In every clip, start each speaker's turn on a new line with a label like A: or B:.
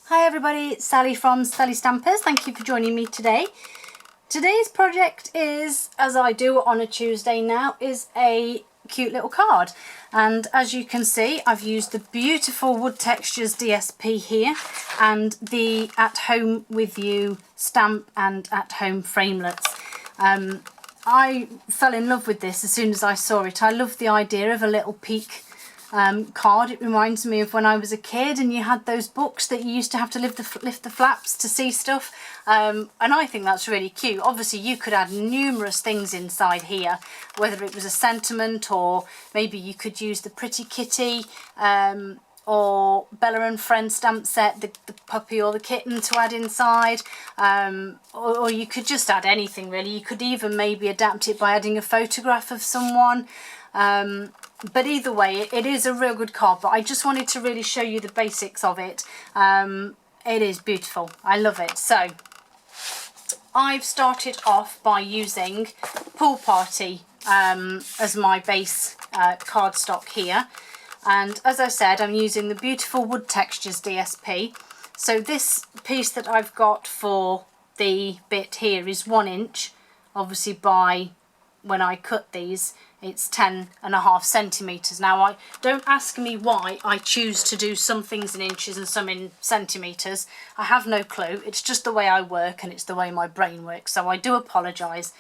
A: Hi everybody, it's Sally from Sally Stampers. Thank you for joining me today. Today's project is, as I do on a Tuesday now, is a cute little card. And as you can see, I've used the beautiful Wood Textures DSP here and the At Home With You stamp and At Home framelets. I fell in love with this as soon as I saw it. I love the idea of a little peek card. It reminds me of when I was a kid and you had those books that you used to have to lift the flaps to see stuff, and I think that's really cute. Obviously you could add numerous things inside here, whether it was a sentiment, or maybe you could use the Pretty Kitty or Bella and Friends stamp set, the puppy or the kitten to add inside, or you could just add anything really. You could even maybe adapt it by adding a photograph of someone. But either way, it is a real good card, but I just wanted to really show you the basics of it. It is beautiful. I love it. So I've started off by using Pool Party as my base cardstock here. And as I said, I'm using the beautiful Wood Textures DSP. So this piece that I've got for the bit here is 1 inch, obviously by, when I cut these, it's 10.5 centimetres. Now, don't ask me why I choose to do some things in inches and some in centimetres. I have no clue. It's just the way I work and it's the way my brain works, so I do apologise.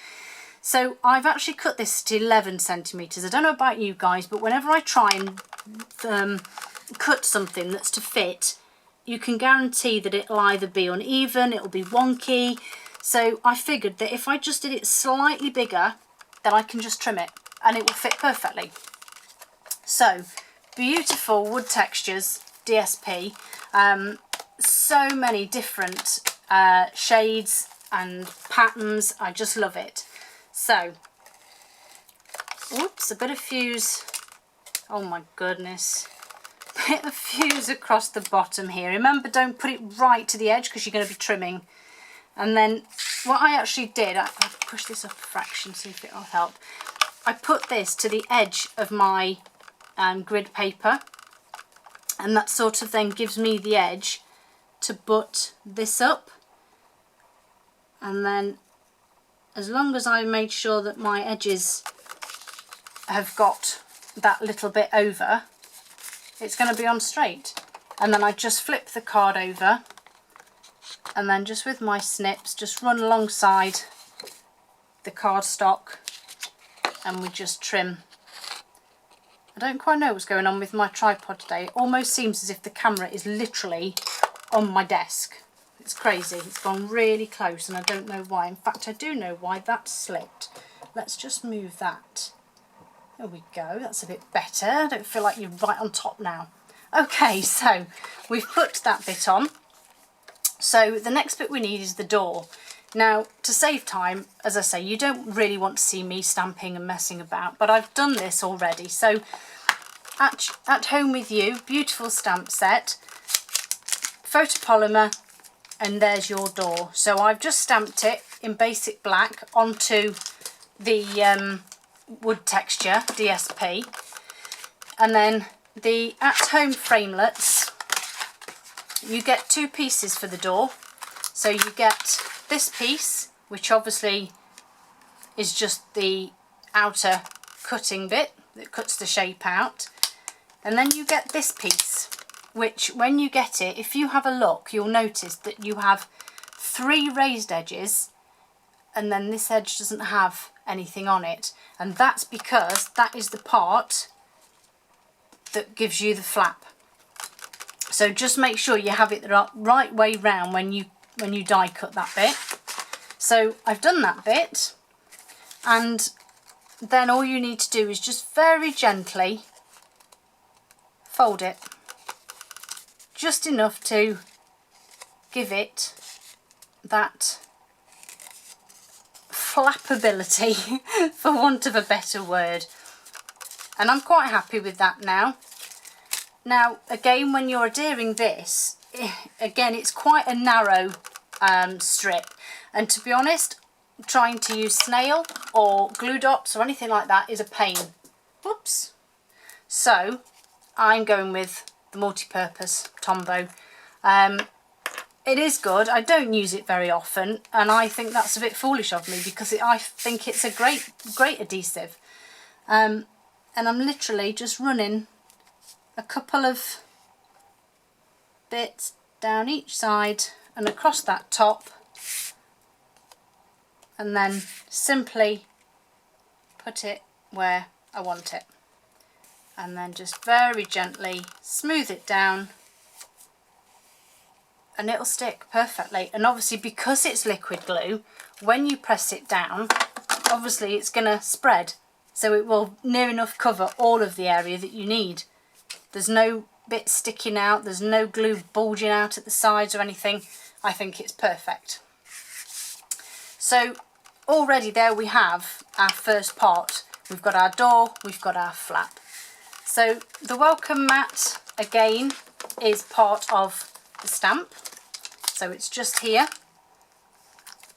A: So I've actually cut this to 11 centimetres. I don't know about you guys, but whenever I try and cut something that's to fit, you can guarantee that it'll either be uneven, it'll be wonky. So I figured that if I just did it slightly bigger, then I can just trim it and it will fit perfectly. So beautiful Wood Textures DSP, so many different shades and patterns. I just love it. So, oops, a bit of fuse. Oh my goodness, bit of fuse across the bottom here. Remember, don't put it right to the edge because you're going to be trimming. And then what I actually did, I'll push this up a fraction, see if it'll help. I put this to the edge of my grid paper, and that sort of then gives me the edge to butt this up. And then as long as I made sure that my edges have got that little bit over, it's going to be on straight. And then I just flip the card over, and then just with my snips just run alongside the cardstock and we just trim. I don't quite know what's going on with my tripod today. It almost seems as if the camera is literally on my desk. It's crazy. It's gone really close and I don't know why. In fact, I do know why that slipped. Let's just move that. There we go. That's a bit better. I don't feel like you're right on top now. Okay, so we've put that bit on. So the next bit we need is the door. Now, to save time, as I say, you don't really want to see me stamping and messing about, but I've done this already. So at Home With You, beautiful stamp set, photopolymer, and there's your door. So I've just stamped it in basic black onto the Wood Texture DSP, and then the At Home framelets, you get 2 pieces for the door. So you get this piece, which obviously is just the outer cutting bit that cuts the shape out, and then you get this piece, which when you get it, if you have a look, you'll notice that you have 3 raised edges and then this edge doesn't have anything on it, and that's because that is the part that gives you the flap. So just make sure you have it the right way round when you die cut that bit. So I've done that bit, and then all you need to do is just very gently fold it, just enough to give it that flappability for want of a better word, and I'm quite happy with that now. Now again, when you're adhering this, again it's quite a narrow strip, and to be honest, trying to use snail or glue dots or anything like that is a pain. Whoops. So I'm going with the multi-purpose Tombow. it is good. I don't use it very often, and I think that's a bit foolish of me because I think it's a great adhesive. And I'm literally just running a couple of bits down each side and across that top, and then simply put it where I want it, and then just very gently smooth it down, and it'll stick perfectly. And obviously because it's liquid glue, when you press it down, obviously it's going to spread, so it will near enough cover all of the area that you need. There's no bit sticking out, there's no glue bulging out at the sides or anything. I think it's perfect. So already there we have our first part. We've got our door, we've got our flap. So the welcome mat again is part of the stamp, so it's just here,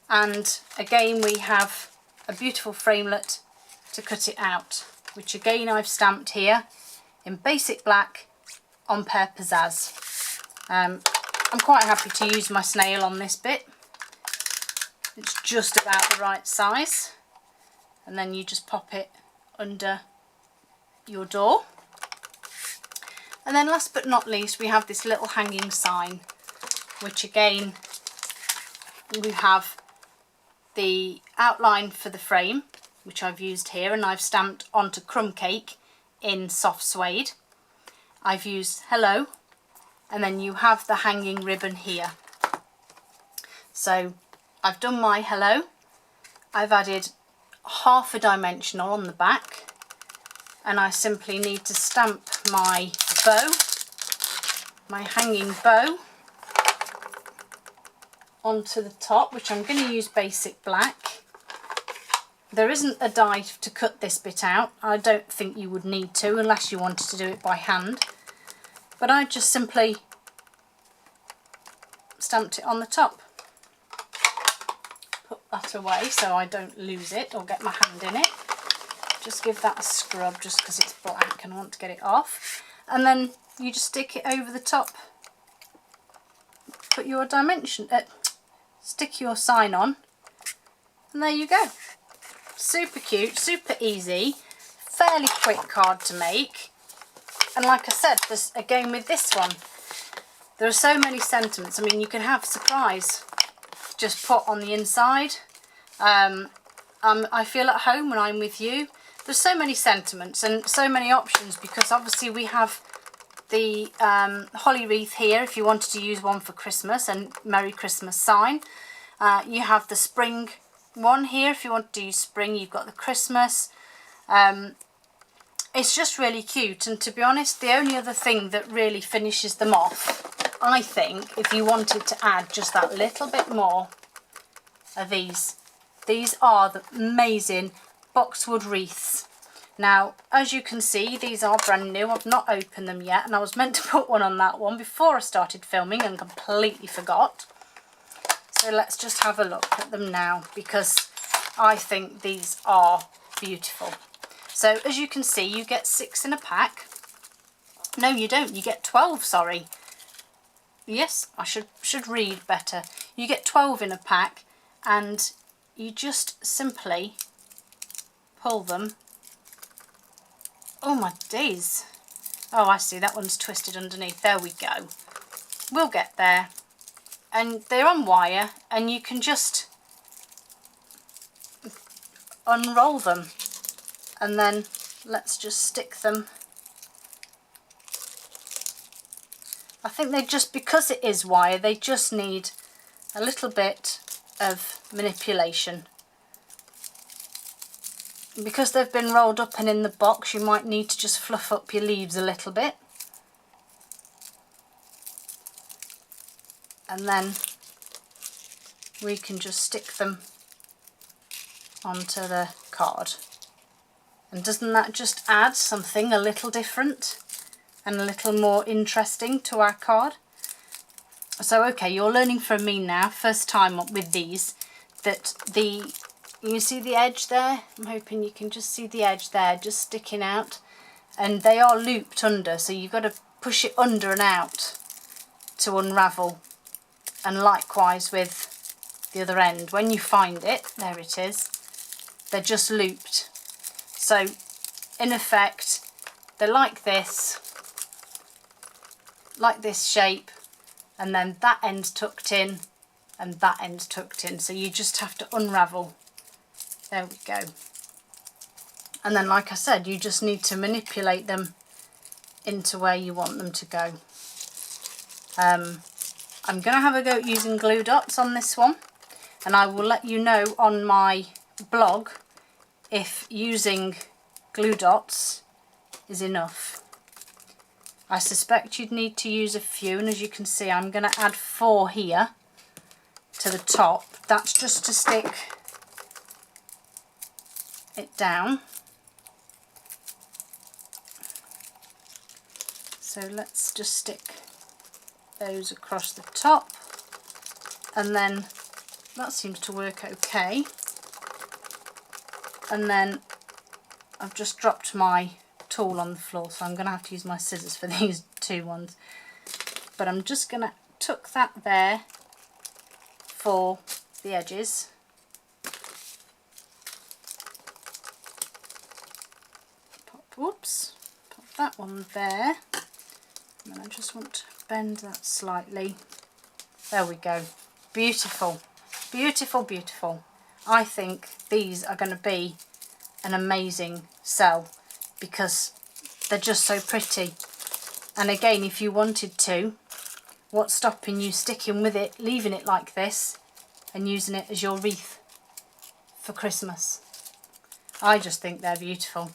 A: and again we have a beautiful framelit to cut it out, which again I've stamped here in basic black on Pear Pizzazz. I'm quite happy to use my snail on this bit. It's just about the right size, and then you just pop it under your door. And then last but not least, we have this little hanging sign, which again we have the outline for the frame, which I've used here, and I've stamped onto crumb cake in soft suede. I've used hello, and then you have the hanging ribbon here. So I've done my hello. I've added half a dimensional on the back, and I simply need to stamp my bow, my hanging bow, onto the top, which I'm going to use basic black. There isn't a die to cut this bit out. I don't think you would need to unless you wanted to do it by hand, but I just simply stamped it on the top. Put that away so I don't lose it or get my hand in it. Just give that a scrub just because it's black and I want to get it off, and then you just stick it over the top. Put your stick your sign on, and there you go. Super cute, super easy, fairly quick card to make. And like I said, there's again with this one, there are so many sentiments. I mean, you can have surprise just put on the inside. I feel at home when I'm with you. There's so many sentiments and so many options, because obviously we have the holly wreath here if you wanted to use one for Christmas and Merry Christmas sign. You have the spring one here if you want to use spring. You've got the Christmas. It's just really cute, and to be honest, the only other thing that really finishes them off, I think, if you wanted to add just that little bit more, are these. These are the amazing boxwood wreaths. Now, as you can see, these are brand new. I've not opened them yet, and I was meant to put one on that one before I started filming and completely forgot. So let's just have a look at them now, because I think these are beautiful. So as you can see, you get 6 in a pack. No, you don't. You get 12, sorry. Yes, I should read better. You get 12 in a pack, and you just simply pull them. Oh my days. Oh, I see, that one's twisted underneath. There we go. We'll get there. And they're on wire, and you can just unroll them, and then let's just stick them. I think they just, because it is wire, they just need a little bit of manipulation. Because they've been rolled up and in the box, you might need to just fluff up your leaves a little bit. And then we can just stick them onto the card. And doesn't that just add something a little different and a little more interesting to our card? So okay, you're learning from me now, first time with these, that you see the edge there? I'm hoping you can just see the edge there, just sticking out. And they are looped under, so you've got to push it under and out to unravel And likewise with the other end. When you find it, there it is, they're just looped. So in effect, they're like this shape, and then that end's tucked in and that end's tucked in. So you just have to unravel. There we go. And then, like I said, you just need to manipulate them into where you want them to go. I'm going to have a go at using glue dots on this one, and I will let you know on my blog if using glue dots is enough. I suspect you'd need to use a few, and as you can see, I'm going to add 4 here to the top. That's just to stick it down. So let's just stick those across the top, and then that seems to work okay. And then I've just dropped my tool on the floor, so I'm going to have to use my scissors for these 2 ones. But I'm just going to tuck that there for the edges. Pop that one there. And then I just want to bend that slightly. There we go. Beautiful. Beautiful, beautiful. I think these are going to be an amazing sell because they're just so pretty. And again, if you wanted to, what's stopping you sticking with it, leaving it like this and using it as your wreath for Christmas? I just think they're beautiful.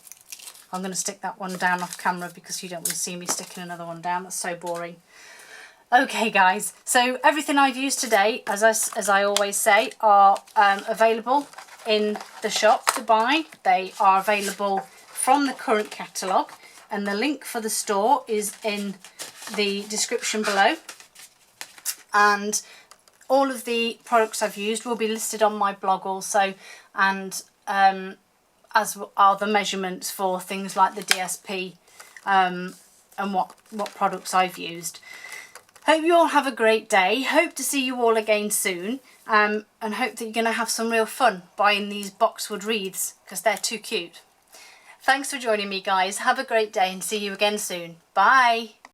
A: I'm going to stick that one down off camera because you don't want to see me sticking another one down. That's so boring. Okay guys, so everything I've used today, as I always say, are available in the shop to buy. They are available from the current catalogue, and the link for the store is in the description below. And all of the products I've used will be listed on my blog also, and as are the measurements for things like the DSP and what products I've used. Hope you all have a great day. Hope to see you all again soon, and hope that you're going to have some real fun buying these boxwood wreaths because they're too cute. Thanks for joining me guys. Have a great day and see you again soon. Bye.